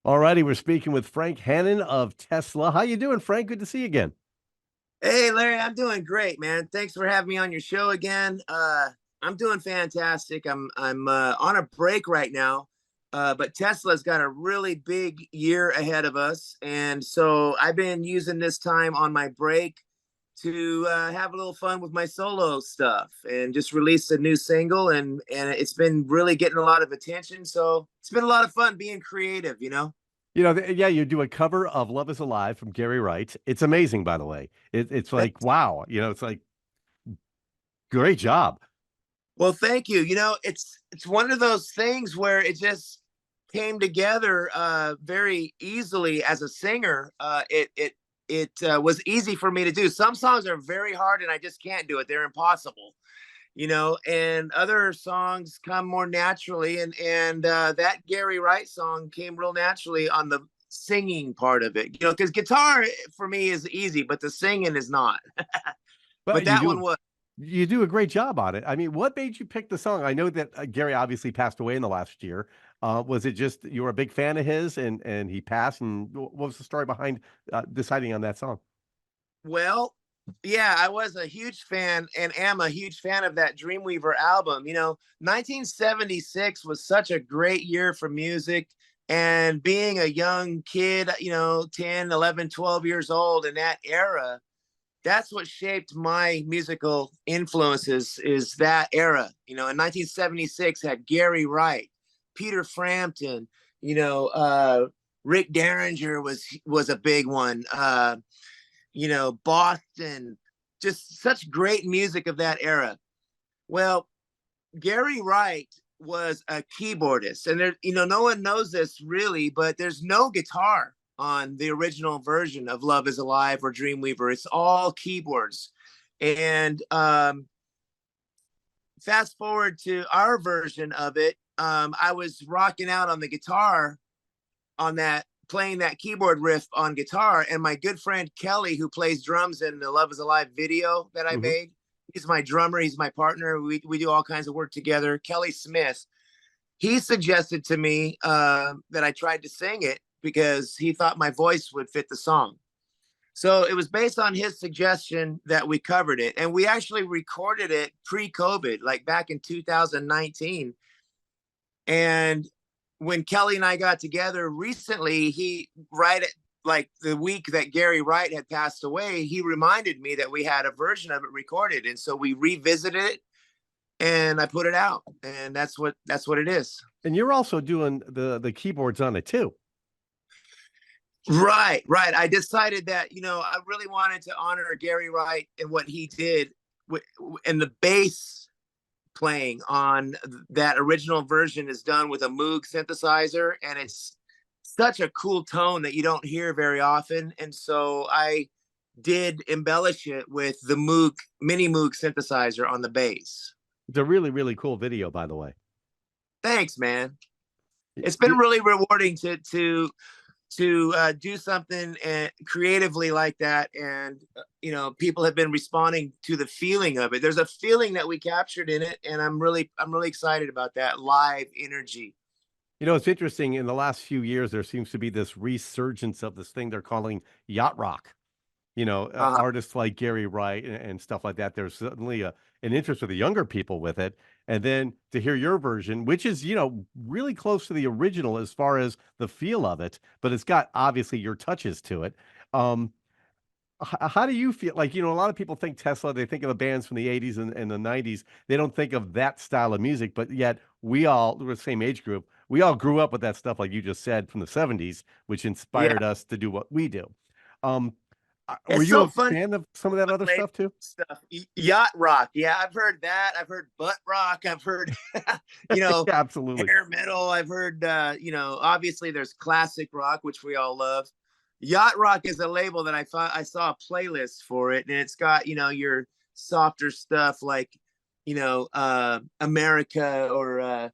All righty, we're speaking with Frank Hannon of Tesla. How you doing, Frank? Good to see you again. Hey Larry, I'm doing great, man. Thanks for having me on your show again. I'm doing fantastic. I'm on a break right now, but Tesla's got a really big year ahead of us, and so I've been using this time on my break to have a little fun with my solo stuff and just release a new single, and it's been really getting a lot of attention. So it's been a lot of fun being creative. Yeah, you do a cover of "Love Is Alive" from Gary Wright. It's amazing, by the way. It's like wow, it's like great job. Well, thank you. It's one of those things where it just came together very easily as a singer. It was easy for me to do. Some songs are very hard, and I just can't do it. They're impossible. And other songs come more naturally, and that Gary Wright song came real naturally on the singing part of it. Because guitar for me is easy, but the singing is not. But But you that one do was. you do a great job on it. I mean, what made you pick the song? I know that Gary obviously passed away in the last year. Was it just you were a big fan of his and he passed? And what was the story behind deciding on that song? Well, yeah, I was a huge fan and am a huge fan of that Dreamweaver album. 1976 was such a great year for music. And being a young kid, 10, 11, 12 years old in that era, that's what shaped my musical influences is that era. In 1976 had Gary Wright, Peter Frampton, Rick Derringer was a big one. Boston, just such great music of that era. Well, Gary Wright was a keyboardist, and no one knows this really, but there's no guitar on the original version of Love Is Alive or Dreamweaver. It's all keyboards. And fast forward to our version of it, I was rocking out on the guitar on that playing that keyboard riff on guitar. And my good friend Kelly, who plays drums in the Love Is Alive video that I Hmm. made, he's my drummer, he's my partner. We do all kinds of work together. Kelly Smith, he suggested to me that I tried to sing it because he thought my voice would fit the song. So it was based on his suggestion that we covered it. And we actually recorded it pre-COVID, like back in 2019. And when Kelly and I got together recently, right at like the week that Gary Wright had passed away, he reminded me that we had a version of it recorded. And so we revisited it and I put it out. And that's what it is. And you're also doing the keyboards on it too. Right, right. I decided that, I really wanted to honor Gary Wright and what he did and the bass playing on that original version is done with a Moog synthesizer, and it's such a cool tone that you don't hear very often. And so I did embellish it with the Moog mini Moog synthesizer on the bass. It's a really, really cool video, by the way. Thanks, man. It's been You- really rewarding to do something creatively like that, and people have been responding to the feeling of it. There's a feeling that we captured in it, and I'm really excited about that live energy. It's interesting. In the last few years, there seems to be this resurgence of this thing they're calling yacht rock. uh, Artists like Gary Wright and stuff like that. There's certainly an interest with the younger people with it. And then to hear your version, which is, really close to the original as far as the feel of it, but it's got obviously your touches to it. Um, how do you feel? Like, a lot of people think Tesla, they think of the bands from the 80s and the 90s. They don't think of that style of music, but yet we're the same age group. We all grew up with that stuff, like you just said, from the 70s, which yeah, inspired us to do what we do. Um, were it's you so a funny. fan of some of that other stuff too? Stuff. Yacht rock. Yeah, I've heard that. I've heard butt rock. I've heard, you know, Yeah, absolutely. hair metal. I've heard, obviously there's classic rock, which we all love. Yacht rock is a label that I saw a playlist for it, and it's got, your softer stuff like, America or,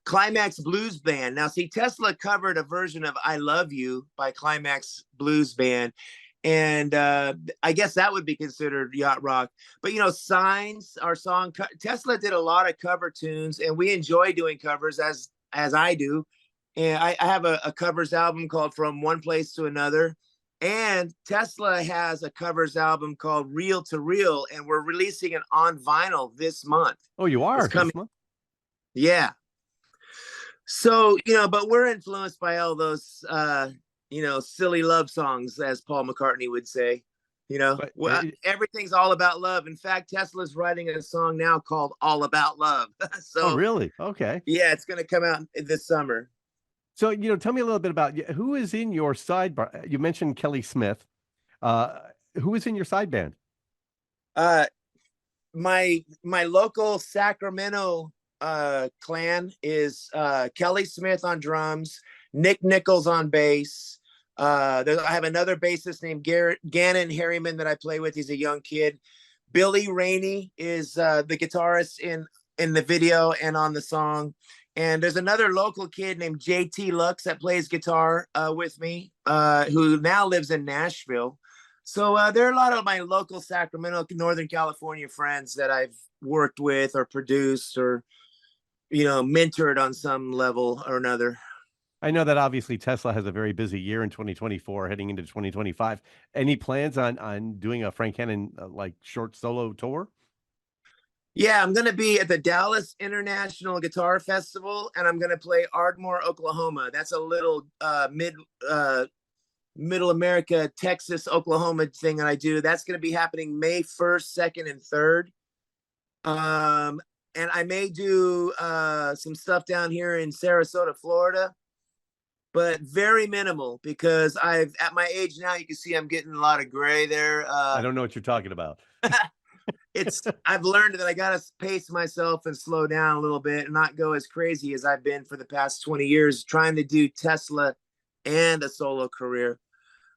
Climax Blues Band. Now, see, Tesla covered a version of I Love You by Climax Blues Band, and I guess that would be considered yacht rock. But Signs, our song, Tesla did a lot of cover tunes, and we enjoy doing covers as I do. And I have a covers album called From One Place to Another. And Tesla has a covers album called Real to Real, and we're releasing it on vinyl this month. Oh, you It's are coming. this month? Yeah. So, but we're influenced by all those, silly love songs, as Paul McCartney would say. But Everything's all about love. In fact, Tesla's writing a song now called All About Love. oh, So, really? Okay. yeah, it's going to come out this summer. So, tell me a little bit about who is in your sidebar. You mentioned Kelly Smith. Uh, who is in your side band? Uh, my local Sacramento clan is Kelly Smith on drums, Nick Nichols on bass. I have another bassist named Gannon Harriman that I play with. He's a young kid. Billy Rainey is the guitarist in the video and on the song. And there's another local kid named JT Lux that plays guitar with me, who now lives in Nashville. So there are a lot of my local Sacramento, Northern California friends that I've worked with or produced or, mentored on some level or another. I know that obviously Tesla has a very busy year in 2024, heading into 2025. Any plans on doing a Frank Hannon like short solo tour? Yeah, I'm going to be at the Dallas International Guitar Festival, and I'm going to play Ardmore, Oklahoma. That's a little middle America, Texas, Oklahoma thing that I do. That's going to be happening May 1st, 2nd, and 3rd. And I may do some stuff down here in Sarasota, Florida, but very minimal because at my age now, you can see I'm getting a lot of gray there. I don't know what you're talking about. I've learned that I got to pace myself and slow down a little bit and not go as crazy as I've been for the past 20 years trying to do Tesla and a solo career.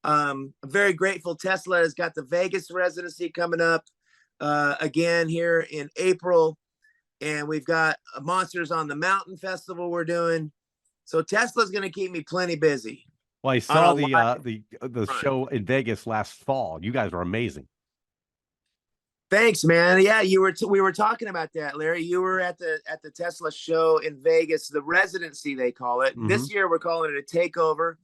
I'm very grateful. Tesla has got the Vegas residency coming up again here in April. And we've got Monsters on the Mountain festival we're doing. So Tesla's going to keep me plenty busy. Well, I saw the show in Vegas last fall. You guys were amazing. Thanks, man. Yeah, we were talking about that, Larry. You were at the Tesla show in Vegas, the Residency they call it. Mm-hmm. This year we're calling it a takeover.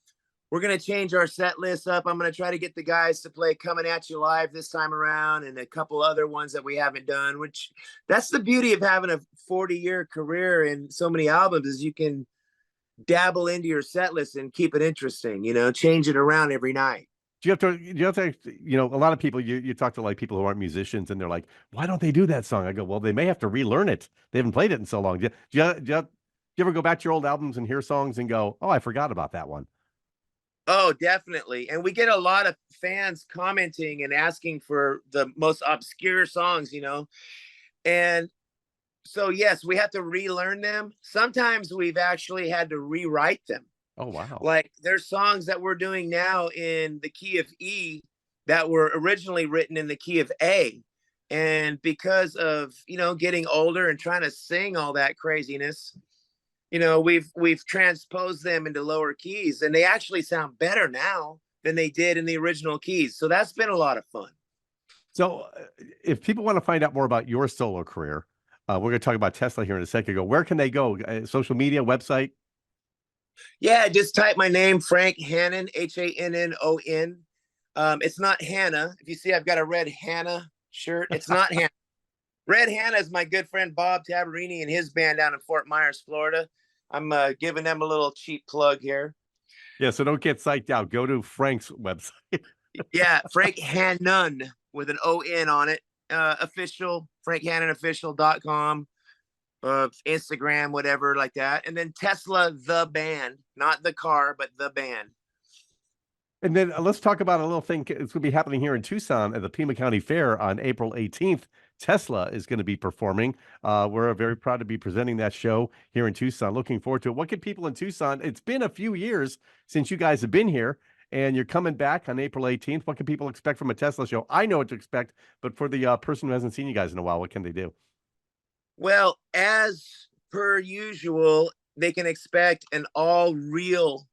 We're going to change our set list up. I'm going to try to get the guys to play Coming at You Live this time around and a couple other ones that we haven't done, which that's the beauty of having a 40-year career and so many albums is you can dabble into your set list and keep it interesting, change it around every night. Do you have to, a lot of people, you talk to like people who aren't musicians and they're like, why don't they do that song? I go, well, they may have to relearn it. They haven't played it in so long. Do you ever go back to your old albums and hear songs and go, oh, I forgot about that one? Oh, definitely. And we get a lot of fans commenting and asking for the most obscure songs, And so, yes, we have to relearn them. Sometimes we've actually had to rewrite them. Oh, wow. Like there's songs that we're doing now in the key of E that were originally written in the key of A. And because of, getting older and trying to sing all that craziness, we've transposed them into lower keys and they actually sound better now than they did in the original keys. So that's been a lot of fun. So if people want to find out more about your solo career, we're going to talk about Tesla here in a second. Where can they go? Social media, website? Yeah, just type my name, Frank Hannon, Hannon. It's not Hannah. If you see, I've got a red Hannah shirt. It's not Hannah. Red Hannah is my good friend Bob Tabarini and his band down in Fort Myers, Florida. I'm giving them a little cheap plug here. Yeah, so don't get psyched out. Go to Frank's website. Yeah, Frank Hannon with an O-N on it. Official, FrankHannonOfficial.com. Instagram, whatever like that. And then Tesla, the band, not the car, but the band. And then let's talk about a little thing. It's going to be happening here in Tucson at the Pima County Fair on April 18th. Tesla is going to be performing. We're very proud to be presenting that show here in Tucson. Looking forward to it. What can people in Tucson? It's been a few years since you guys have been here, and you're coming back on April 18th. What can people expect from a Tesla show? I know what to expect, but for the person who hasn't seen you guys in a while, what can they do? Well, as per usual, they can expect an all real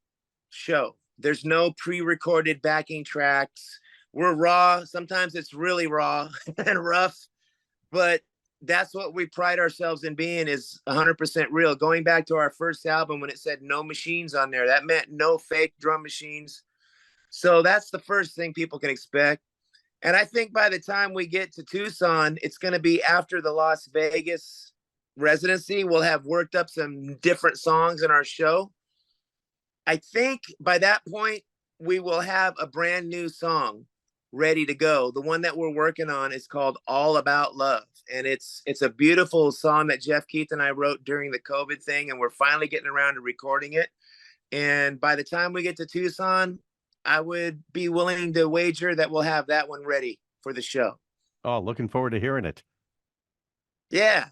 show. There's no pre-recorded backing tracks. We're raw. Sometimes it's really raw and rough, but that's what we pride ourselves in being, is 100% real. Going back to our first album when it said no machines on there, that meant no fake drum machines. So that's the first thing people can expect. And I think by the time we get to Tucson, it's going to be after the Las Vegas residency. We'll have worked up some different songs in our show. I think by that point, we will have a brand new song ready to go. The one that we're working on is called All About Love. And it's a beautiful song that Jeff Keith and I wrote during the COVID thing. And we're finally getting around to recording it. And by the time we get to Tucson, I would be willing to wager that we'll have that one ready for the show. Oh, looking forward to hearing it. Yeah.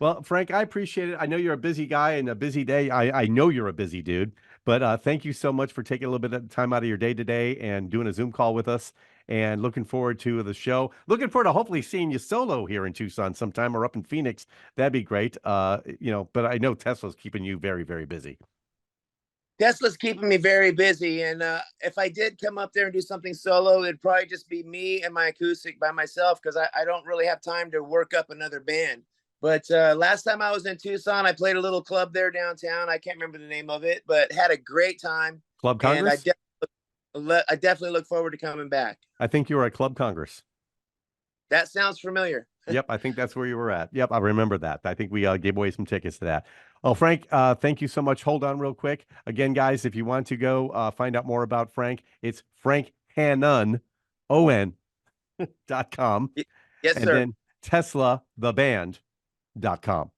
Well, Frank, I appreciate it. I know you're a busy guy and a busy day. I know you're a busy dude, but thank you so much for taking a little bit of time out of your day today and doing a Zoom call with us. And looking forward to the show. Looking forward to hopefully seeing you solo here in Tucson sometime or up in Phoenix. That'd be great. But I know Tesla's keeping you very, very busy. Tesla's keeping me very busy. And if I did come up there and do something solo, it'd probably just be me and my acoustic by myself, because I don't really have time to work up another band. But last time I was in Tucson, I played a little club there downtown. I can't remember the name of it, but had a great time. Club And Congress? I definitely look forward to coming back. I think you were at Club Congress. That sounds familiar. Yep, I think that's where you were at. Yep, I remember that. I think we gave away some tickets to that. Oh, Frank, thank you so much. Hold on real quick. Again, guys, if you want to go find out more about Frank, it's Frank Hannon, on.com. Yes, and sir. then TeslaTheBand.com.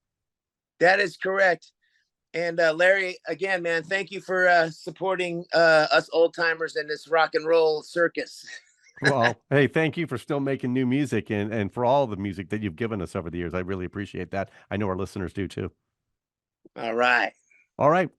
That is correct. And Larry, again, man, thank you for supporting us old timers in this rock and roll circus. Well, hey, thank you for still making new music and for all the music that you've given us over the years. I really appreciate that. I know our listeners do too. All right. All right.